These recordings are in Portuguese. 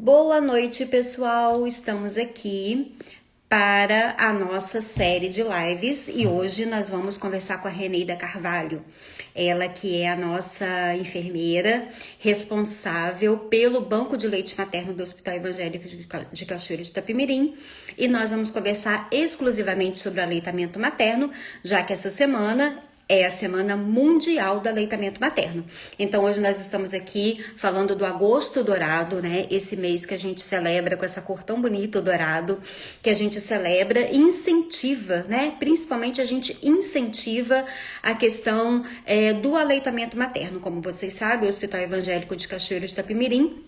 Boa noite, pessoal. Estamos aqui para a nossa série de lives e hoje nós vamos conversar com a Reneida Carvalho. Ela que é a nossa enfermeira responsável pelo Banco de Leite Materno do Hospital Evangélico de Cachoeiro de Itapemirim, e nós vamos conversar exclusivamente sobre o aleitamento materno, já que essa semana é a Semana Mundial do Aleitamento Materno. Então, hoje nós estamos aqui falando do Agosto Dourado, né? Esse mês que a gente celebra com essa cor tão bonita, o dourado, que a gente celebra e incentiva, né? Principalmente a gente incentiva a questão do aleitamento materno. Como vocês sabem, o Hospital Evangélico de Cachoeiro de Itapemirim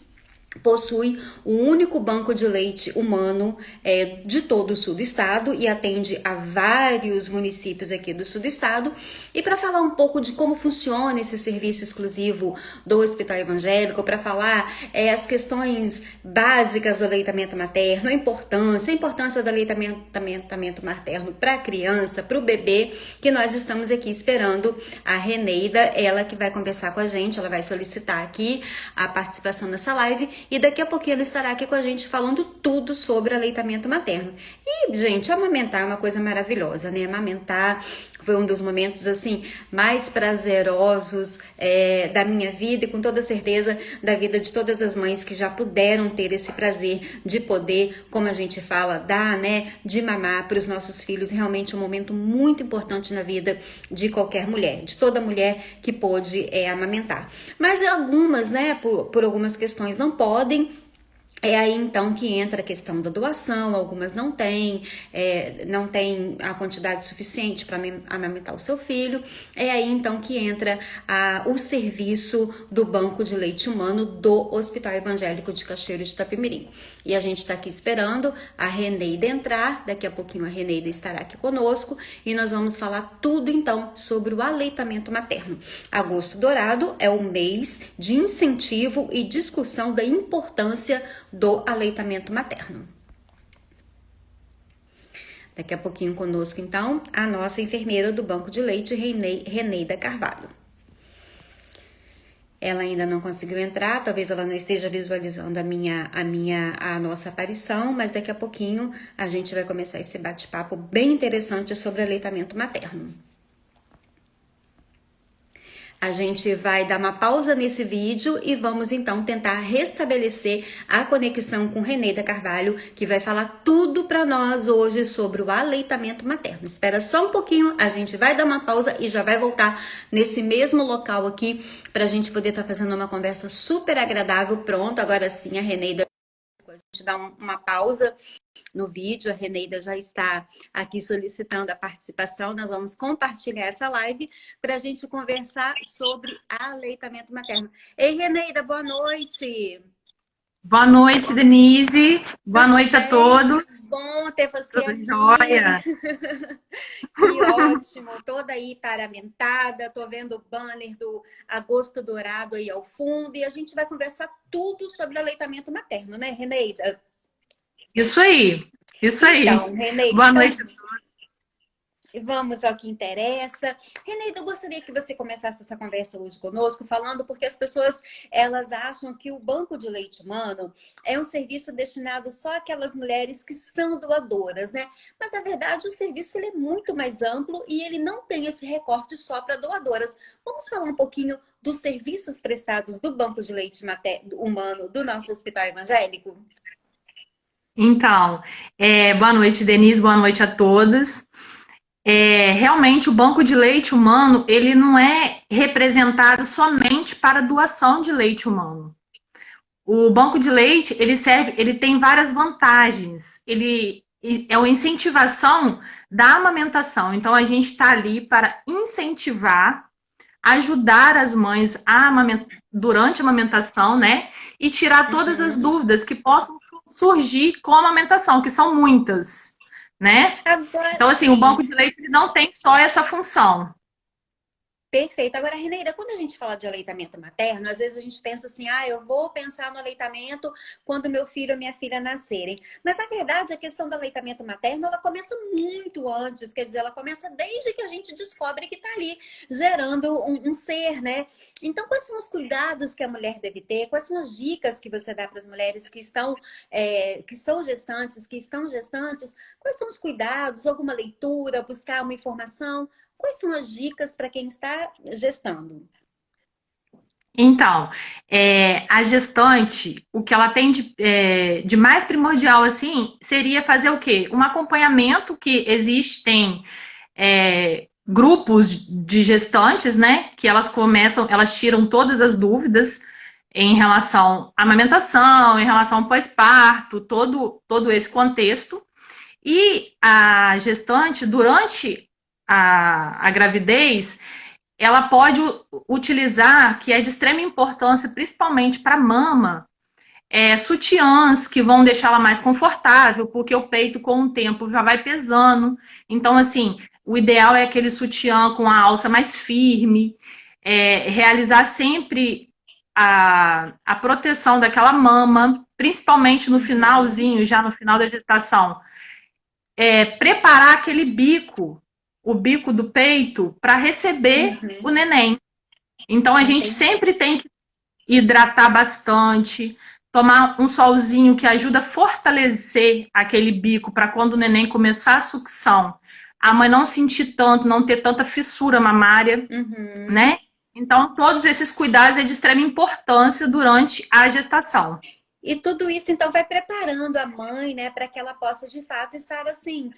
possui o único banco de leite humano de todo o sul do estado e atende a vários municípios aqui do sul do estado. E para falar um pouco de como funciona esse serviço exclusivo do Hospital Evangélico, para falar as questões básicas do aleitamento materno, a importância do aleitamento materno para a criança, para o bebê, que nós estamos aqui esperando a Reneida, ela que vai conversar com a gente, ela vai solicitar aqui a participação nessa live. E daqui a pouquinho ela estará aqui com a gente falando tudo sobre aleitamento materno. E, gente, amamentar é uma coisa maravilhosa, né? Amamentar foi um dos momentos, assim, mais prazerosos da minha vida e, com toda certeza, da vida de todas as mães que já puderam ter esse prazer de poder, como a gente fala, dar, né? De mamar para os nossos filhos. Realmente um momento muito importante na vida de qualquer mulher, de toda mulher que pôde amamentar. Mas algumas, né, por algumas questões não podem. É aí então que entra a questão da doação. Algumas não têm a quantidade suficiente para amamentar o seu filho. É aí então que entra o serviço do Banco de Leite Humano do Hospital Evangélico de Cachoeiro de Itapemirim. E a gente está aqui esperando a Reneida entrar. Daqui a pouquinho a Reneida estará aqui conosco e nós vamos falar tudo então sobre o aleitamento materno. Agosto Dourado é o mês de incentivo e discussão da importância do aleitamento materno. Daqui a pouquinho conosco, então, a nossa enfermeira do Banco de Leite, Reneida Carvalho. Ela ainda não conseguiu entrar, talvez ela não esteja visualizando a nossa aparição, mas daqui a pouquinho a gente vai começar esse bate-papo bem interessante sobre aleitamento materno. A gente vai dar uma pausa nesse vídeo e vamos então tentar restabelecer a conexão com Reneida Carvalho, que vai falar tudo para nós hoje sobre o aleitamento materno. Espera só um pouquinho, a gente vai dar uma pausa e já vai voltar nesse mesmo local aqui para a gente poder estar fazendo uma conversa super agradável. Pronto, agora sim a Reneida. A gente dá uma pausa no vídeo, a Reneida já está aqui solicitando a participação. Nós vamos compartilhar essa live para a gente conversar sobre aleitamento materno. Ei, Reneida, boa noite! Boa noite, Denise. Boa noite a todos. Que bom ter você Tudo aqui. jóia? Que ótimo. Toda aí paramentada. Tô vendo o banner do Agosto Dourado aí ao fundo. E a gente vai conversar tudo sobre aleitamento materno, né, Reneida? Isso aí. Então, Reneida, Boa noite. Vamos ao que interessa. Reneida, eu gostaria que você começasse essa conversa hoje conosco falando porque as pessoas, elas acham que o Banco de Leite Humano é um serviço destinado só àquelas mulheres que são doadoras, né? Mas, na verdade, o serviço ele é muito mais amplo e ele não tem esse recorte só para doadoras. Vamos falar um pouquinho dos serviços prestados do Banco de Leite Humano do nosso Hospital Evangélico? Então, boa noite, Denise. Boa noite a todos. Realmente, o Banco de Leite Humano, ele não é representado somente para doação de leite humano. O banco de leite, ele tem várias vantagens. Ele é uma incentivação da amamentação. Então, a gente está ali para incentivar, ajudar as mães durante a amamentação, né? E tirar todas as dúvidas que possam surgir com a amamentação, que são muitas, né? Agora, então, assim, sim. o banco de leite ele não tem só essa função. Perfeito. Agora, Reneira, quando a gente fala de aleitamento materno, às vezes a gente pensa assim, eu vou pensar no aleitamento quando meu filho ou minha filha nascerem. Mas, na verdade, a questão do aleitamento materno, ela começa muito antes, quer dizer, ela começa desde que a gente descobre que está ali gerando um ser, né? Então, quais são os cuidados que a mulher deve ter? Quais são as dicas que você dá para as mulheres que são gestantes, que estão gestantes? Quais são os cuidados? Alguma leitura, buscar uma informação? Quais são as dicas para quem está gestando? Então, a gestante, o que ela tem de mais primordial, assim, seria fazer o quê? Um acompanhamento que existem grupos de gestantes, né? Que elas tiram todas as dúvidas em relação à amamentação, em relação ao pós-parto, todo esse contexto. E a gestante, durante a gravidez, ela pode utilizar, que é de extrema importância, principalmente para a mama, sutiãs que vão deixá-la mais confortável, porque o peito, com o tempo, já vai pesando. Então, assim, o ideal é aquele sutiã com a alça mais firme, realizar sempre a proteção daquela mama, principalmente no finalzinho, já no final da gestação. Preparar aquele bico, o bico do peito, para receber o neném. Então, a gente sempre tem que hidratar bastante, tomar um solzinho que ajuda a fortalecer aquele bico para quando o neném começar a sucção, a mãe não sentir tanto, não ter tanta fissura mamária, né? Então, todos esses cuidados é de extrema importância durante a gestação. E tudo isso, então, vai preparando a mãe, né, para que ela possa, de fato, estar, assim,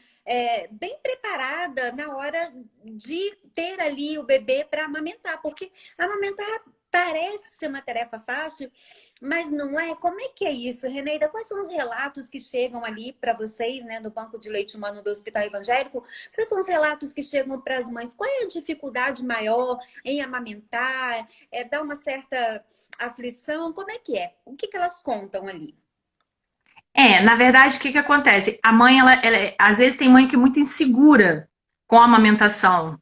bem preparada na hora de ter ali o bebê para amamentar. Porque amamentar parece ser uma tarefa fácil, mas não é. Como é que é isso, Reneida? Quais são os relatos que chegam ali para vocês, né, no Banco de Leite Humano do Hospital Evangélico? Quais são os relatos que chegam para as mães? Qual é a dificuldade maior em amamentar? Dá uma certa aflição? Como é que é? O que elas contam ali? Na verdade, o que acontece? A mãe, às vezes tem mãe que é muito insegura com a amamentação.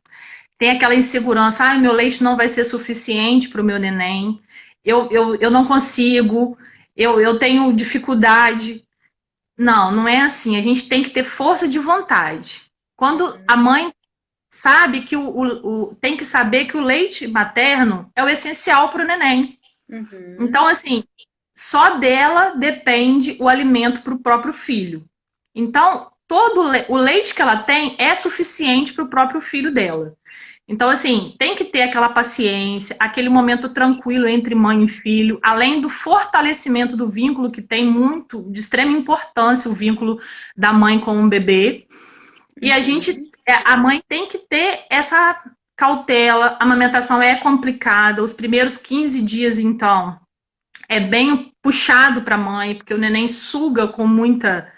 Tem aquela insegurança, meu leite não vai ser suficiente para o meu neném, eu não consigo, eu tenho dificuldade. Não, não é assim. A gente tem que ter força de vontade. Quando a mãe sabe que tem que saber que o leite materno é o essencial para o neném. Então, assim, só dela depende o alimento para o próprio filho. Então, todo o leite que ela tem é suficiente para o próprio filho dela. Então, assim, tem que ter aquela paciência, aquele momento tranquilo entre mãe e filho, além do fortalecimento do vínculo, que tem muito, de extrema importância, o vínculo da mãe com o bebê. E a mãe tem que ter essa cautela, a amamentação é complicada, os primeiros 15 dias, então, é bem puxado para a mãe, porque o neném suga com muita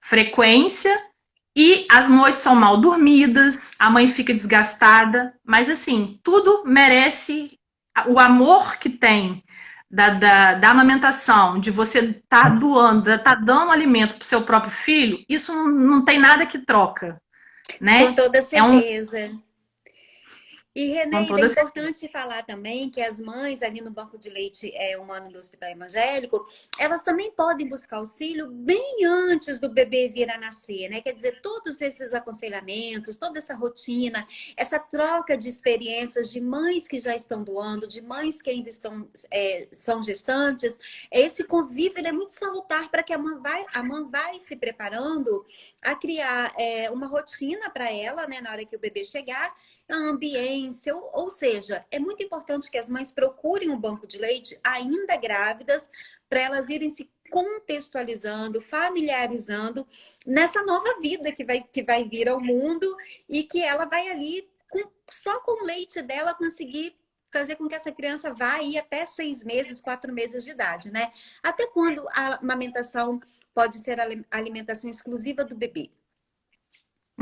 frequência e as noites são mal dormidas, a mãe fica desgastada, mas assim, tudo merece o amor que tem da amamentação, de você estar doando, estar dando alimento para o seu próprio filho, isso não tem nada que troca, né? Com toda certeza. E, Com Reneida, é toda certeza. importante falar também que as mães ali no banco de leite humano do Hospital Evangélico, elas também podem buscar auxílio bem antes do bebê vir a nascer, né? Quer dizer, todos esses aconselhamentos, toda essa rotina, essa troca de experiências de mães que já estão doando, de mães que ainda são gestantes, esse convívio ele é muito salutar para que a mãe vai se preparando a criar uma rotina para ela, né, na hora que o bebê chegar, a ambiência, ou seja, é muito importante que as mães procurem um banco de leite ainda grávidas, para elas irem se contextualizando, familiarizando nessa nova vida que vai vir ao mundo e que ela vai ali, só com o leite dela, conseguir fazer com que essa criança vá aí até 6 meses, 4 meses de idade, né? Até quando a amamentação pode ser a alimentação exclusiva do bebê?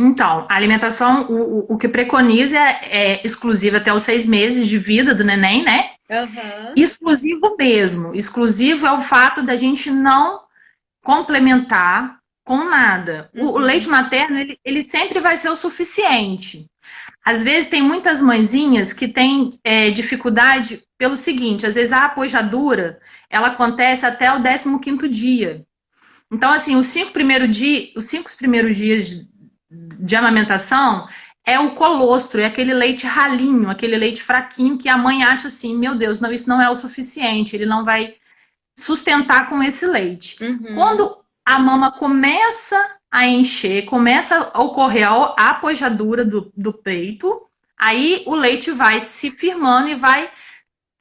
Então, a alimentação, o que preconiza é exclusiva até os 6 meses de vida do neném, né? Exclusivo mesmo. Exclusivo é o fato da gente não complementar com nada. O leite materno, ele sempre vai ser o suficiente. Às vezes tem muitas mãezinhas que têm dificuldade pelo seguinte, às vezes a apojadura, ela acontece até o 15º dia. Então, assim, os 5 primeiros dias de amamentação é o colostro, é aquele leite ralinho, aquele leite fraquinho que a mãe acha assim, meu Deus, não, isso não é o suficiente, ele não vai sustentar com esse leite. Uhum. Quando a mama começa a encher, começa a ocorrer a apojadura do peito, aí o leite vai se firmando e vai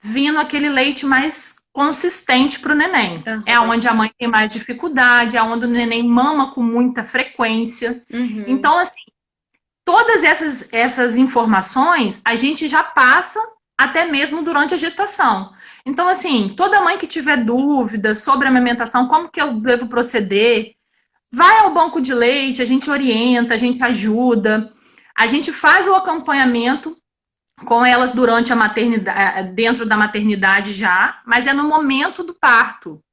vindo aquele leite mais consistente para o neném. É Aham. onde a mãe tem mais dificuldade, é onde o neném mama com muita frequência. Uhum. Então, assim, todas essas informações a gente já passa até mesmo durante a gestação. Então, assim, toda mãe que tiver dúvidas sobre a amamentação, como que eu devo proceder, vai ao banco de leite, a gente orienta, a gente ajuda, a gente faz o acompanhamento com elas durante a maternidade, dentro da maternidade já, mas é no momento do parto.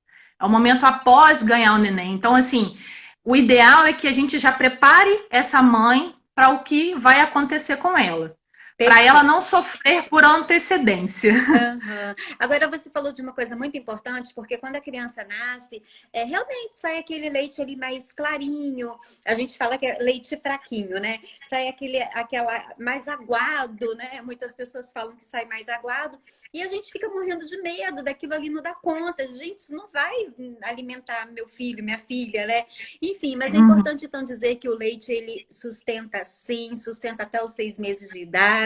É o momento após ganhar o neném. Então, assim, o ideal é que a gente já prepare essa mãe para o que vai acontecer com ela, para ela Perfeito. não sofrer por antecedência. Aham. Agora você falou de uma coisa muito importante, porque quando a criança nasce, realmente sai aquele leite ali mais clarinho. A gente fala que é leite fraquinho, né? Sai aquela mais aguado, né? Muitas pessoas falam que sai mais aguado. E a gente fica morrendo de medo daquilo ali não dar conta. Gente, isso não vai alimentar meu filho, minha filha, né? Enfim, mas é Uhum. importante então dizer que o leite ele sustenta sim, sustenta até os 6 meses de idade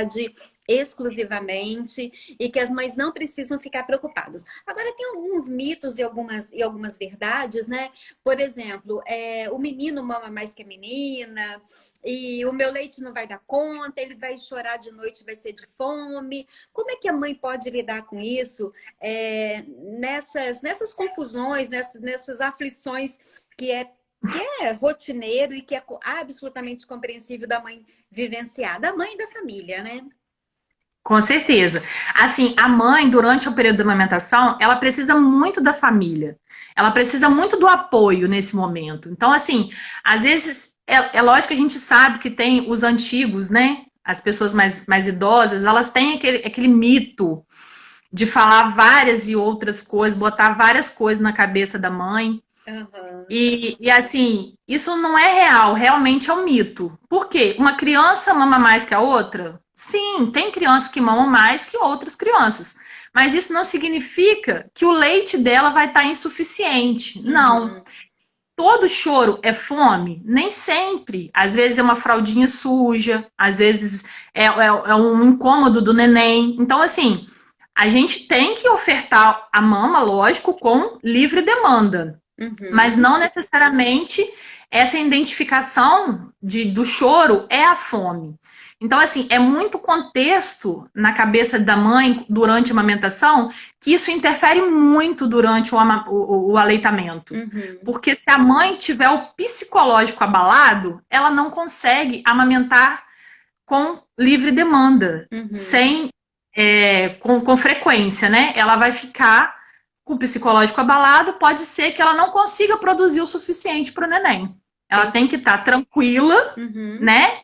exclusivamente e que as mães não precisam ficar preocupadas. Agora, tem alguns mitos e algumas verdades, né? Por exemplo, o menino mama mais que a menina, e o meu leite não vai dar conta, ele vai chorar de noite, vai ser de fome. Como é que a mãe pode lidar com isso? Nessas confusões, nessas aflições que é rotineiro e que é absolutamente compreensível da mãe vivenciar, da mãe e da família, né? Com certeza. Assim, a mãe, durante o período da amamentação, ela precisa muito da família. Ela precisa muito do apoio nesse momento. Então, assim, às vezes, é lógico que a gente sabe que tem os antigos, né? As pessoas mais idosas, elas têm aquele mito de falar várias e outras coisas, botar várias coisas na cabeça da mãe. Aham. E assim, isso não é real, realmente é um mito. Por quê? Uma criança mama mais que a outra? Sim, tem crianças que mamam mais que outras crianças. Mas isso não significa que o leite dela vai estar insuficiente. Não. Uhum. Todo choro é fome? Nem sempre. Às vezes é uma fraldinha suja, às vezes é um incômodo do neném. Então, assim, a gente tem que ofertar a mama, lógico, com livre demanda. Mas Uhum. não necessariamente essa identificação do choro é a fome. Então, assim, é muito contexto na cabeça da mãe durante a amamentação que isso interfere muito durante o aleitamento. Uhum. Porque se a mãe tiver o psicológico abalado, ela não consegue amamentar com livre demanda, Uhum. sem com frequência, né? Ela vai ficar com o psicológico abalado, pode ser que ela não consiga produzir o suficiente para o neném. Ela tem que estar tranquila, Uhum. né?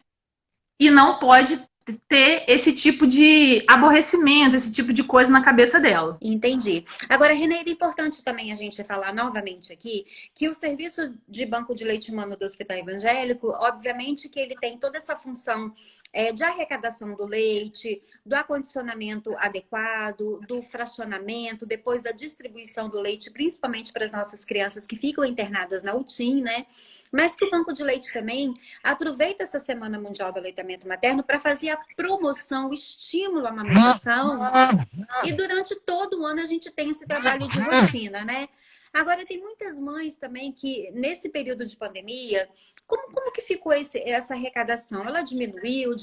E não pode ter esse tipo de aborrecimento, esse tipo de coisa na cabeça dela. Entendi. Agora, Reneida, é importante também a gente falar novamente aqui que o serviço de banco de leite humano do Hospital Evangélico, obviamente que ele tem toda essa função de arrecadação do leite, do acondicionamento adequado, do fracionamento, depois da distribuição do leite, principalmente para as nossas crianças que ficam internadas na UTIM, né? Mas que o Banco de Leite também aproveita essa Semana Mundial do Aleitamento Materno para fazer a promoção, o estímulo à amamentação e durante todo o ano a gente tem esse trabalho de rotina, né? Agora, tem muitas mães também que, nesse período de pandemia, como que ficou essa arrecadação? Ela diminuiu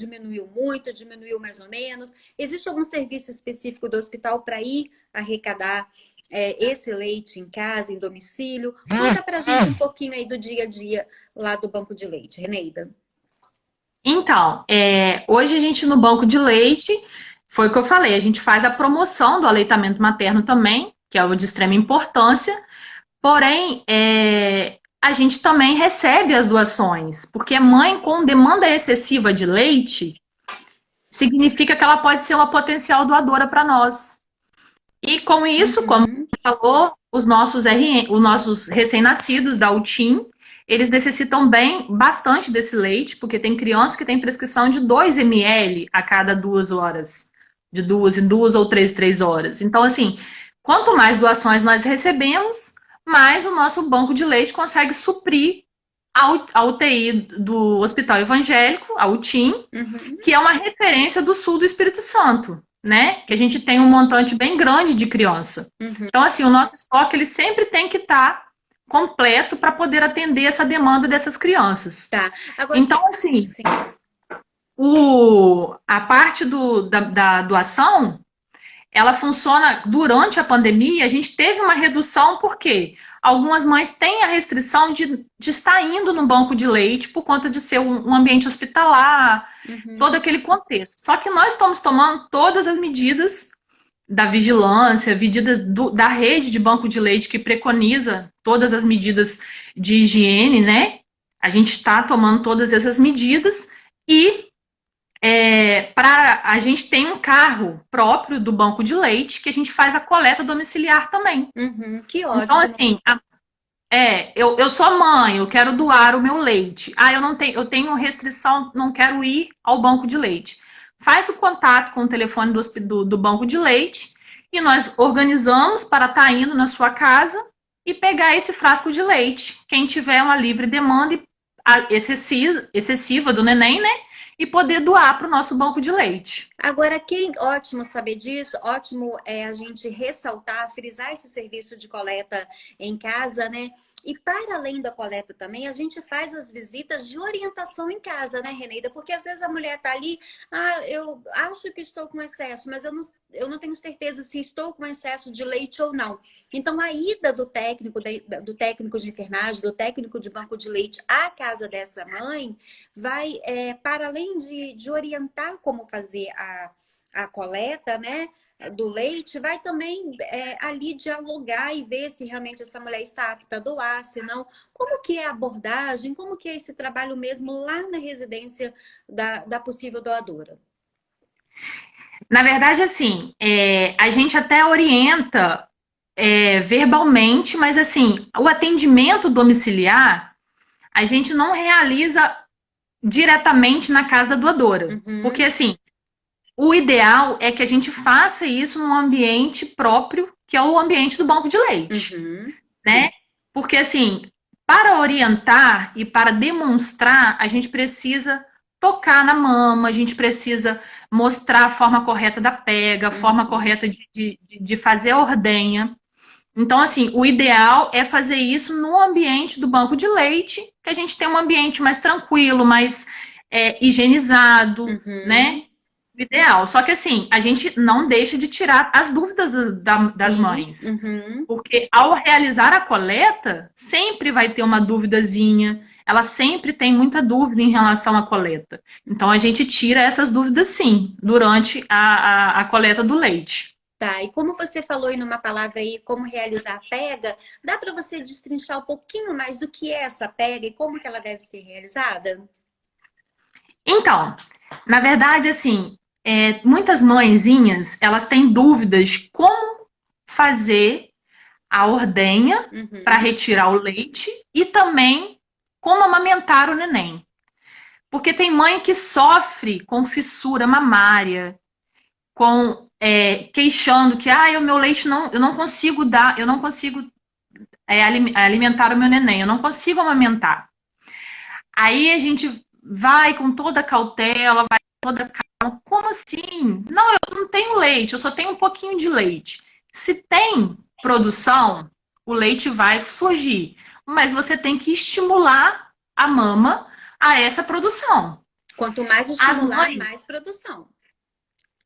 muito, diminuiu mais ou menos? Existe algum serviço específico do hospital para ir arrecadar esse leite em casa, em domicílio? Conta pra gente um pouquinho aí do dia a dia lá do banco de leite, Reneida. Então, hoje a gente no banco de leite, foi o que eu falei, a gente faz a promoção do aleitamento materno também, que é o de extrema importância, porém, a gente também recebe as doações, porque mãe com demanda excessiva de leite, significa que ela pode ser uma potencial doadora para nós. E com isso, como Uhum. você falou, os nossos recém-nascidos da UTIM, eles necessitam bastante desse leite, porque tem crianças que têm prescrição de 2 ml a cada 2 horas, de 2 em 2 ou 3 horas. Então, assim, quanto mais doações nós recebemos, mais o nosso banco de leite consegue suprir a UTI do Hospital Evangélico, a UTIM, Uhum. que é uma referência do sul do Espírito Santo, né? Que a gente tem um montante bem grande de criança. Uhum. Então, assim, o nosso estoque ele sempre tem que estar completo para poder atender essa demanda dessas crianças. Tá. Agora, Então, assim, sim. a parte da doação, ela funciona durante a pandemia. A gente teve uma redução porque algumas mães têm a restrição de estar indo no banco de leite por conta de ser um ambiente hospitalar, Uhum. todo aquele contexto. Só que nós estamos tomando todas as medidas da vigilância, medidas da rede de banco de leite que preconiza todas as medidas de higiene, né? A gente está tomando todas essas medidas e a gente tem um carro próprio do banco de leite que a gente faz a coleta domiciliar também. Uhum. Que Então, ótimo. assim, eu sou mãe, eu quero doar o meu leite. Ah, eu tenho restrição, não quero ir ao banco de leite. Faz o contato com o telefone do banco de leite e nós organizamos para estar indo na sua casa e pegar esse frasco de leite. Quem tiver uma livre demanda excessiva do neném, né? E poder doar para o nosso banco de leite. Agora, ótimo saber disso, ótimo a gente ressaltar, frisar esse serviço de coleta em casa, né? E para além da coleta também, a gente faz as visitas de orientação em casa, né, Reneida? Porque às vezes a mulher tá ali, eu acho que estou com excesso, mas eu não tenho certeza se estou com excesso de leite ou não. Então, a ida do técnico de enfermagem, do técnico de banco de leite à casa dessa mãe, vai, para além de orientar como fazer a coleta, né, do leite, vai também ali dialogar e ver se realmente essa mulher está apta a doar, se não, como que é a abordagem, como que é esse trabalho mesmo lá na residência da possível doadora. Na verdade, assim, a gente até orienta verbalmente, mas assim, o atendimento domiciliar a gente não realiza diretamente na casa da doadora. Porque, Uhum, assim, o ideal é que a gente faça isso num ambiente próprio, que é o ambiente do banco de leite, uhum, né? Porque, assim, para orientar e para demonstrar, a gente precisa tocar na mama, a gente precisa mostrar a forma correta da pega, a forma uhum. correta de fazer a ordenha. Então, assim, o ideal é fazer isso no ambiente do banco de leite, que a gente tem um ambiente mais tranquilo, mais higienizado, né? Uhum. O ideal. Só que, assim, a gente não deixa de tirar as dúvidas das Sim. mães. Uhum. Porque ao realizar a coleta, sempre vai ter uma duvidazinha. Ela sempre tem muita dúvida em relação à coleta. Então, a gente tira essas dúvidas, sim, durante a coleta do leite. Tá, e como você falou aí numa palavra aí, como realizar a pega, dá para você destrinchar um pouquinho mais do que é essa pega e como que ela deve ser realizada? Então, na verdade, assim, muitas mãezinhas, elas têm dúvidas como fazer a ordenha para Uhum. retirar o leite e também como amamentar o neném. Porque tem mãe que sofre com fissura mamária, com queixando que o meu leite não, eu não consigo dar, eu não consigo alimentar o meu neném, eu não consigo amamentar. Aí a gente vai com toda cautela, vai com toda calma. Como assim? Não, eu não tenho leite, eu só tenho um pouquinho de leite. Se tem produção, o leite vai surgir. Mas você tem que estimular a mama a essa produção. Quanto mais As estimular, mães, mais produção.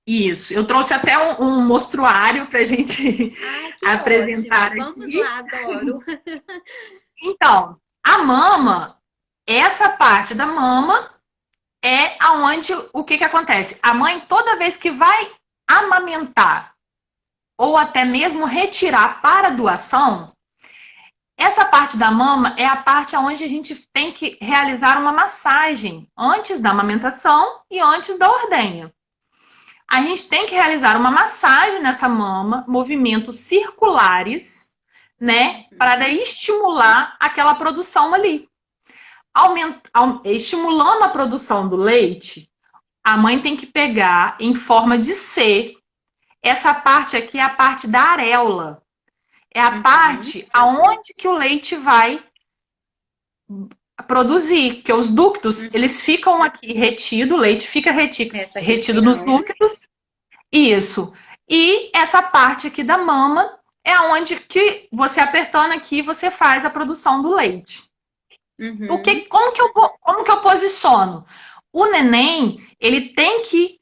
isso. Eu trouxe até um mostruário para a gente Ai, que ótimo. apresentar Vamos aqui. lá, adoro. Então, a mama, essa parte da mama é aonde o que acontece? A mãe, toda vez que vai amamentar ou até mesmo retirar para doação, essa parte da mama é a parte onde a gente tem que realizar uma massagem antes da amamentação e antes da ordenha. a gente tem que realizar uma massagem nessa mama, movimentos circulares, né, para estimular aquela produção ali. Estimulando a produção do leite, a mãe tem que pegar em forma de C. Essa parte aqui é a parte da areola. É a parte aonde que o leite vai produzir, que os ductos, eles ficam aqui retido, o leite fica retido nos ductos. Isso. E essa parte aqui da mama é onde que você apertando aqui, você faz a produção do leite. Como que eu posiciono? O neném, ele tem que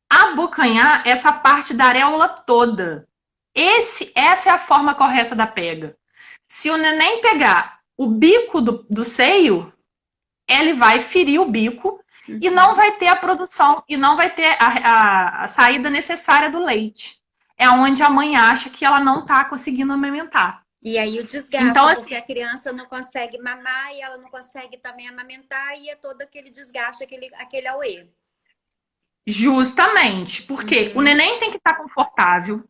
abocanhar essa parte da areola toda. Essa é a forma correta da pega. Se o neném pegar o bico do seio, ele vai ferir o bico e não vai ter a produção e não vai ter a saída necessária do leite. É onde a mãe acha que ela não está conseguindo amamentar. E aí o desgaste, então, porque a criança não consegue mamar e ela não consegue também amamentar e é todo aquele desgaste, aquele auê. Justamente, porque o neném tem que estar confortável.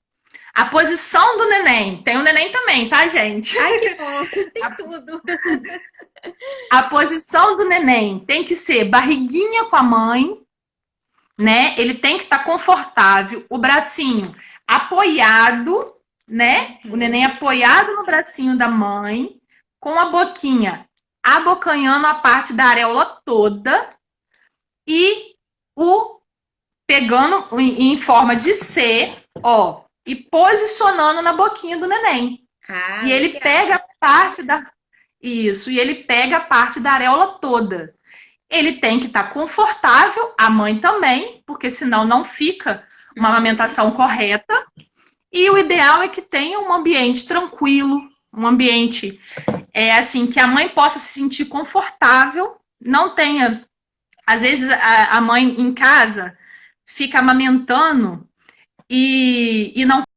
A posição do neném, tem o neném também, tá, gente? Ai, que bom, tem tudo. A posição do neném tem que ser barriguinha com a mãe, né? Ele tem que estar confortável, o bracinho apoiado, né? O neném apoiado no bracinho da mãe, com a boquinha abocanhando a parte da areola toda e o pegando em forma de C, ó, e posicionando na boquinha do neném. E ele legal. pega a parte da... Isso, e ele pega a parte da areola toda. Ele tem que estar confortável, a mãe também, porque senão não fica uma amamentação correta. E o ideal é que tenha um ambiente tranquilo, um ambiente assim que a mãe possa se sentir confortável, não tenha... Às vezes a mãe em casa fica amamentando e não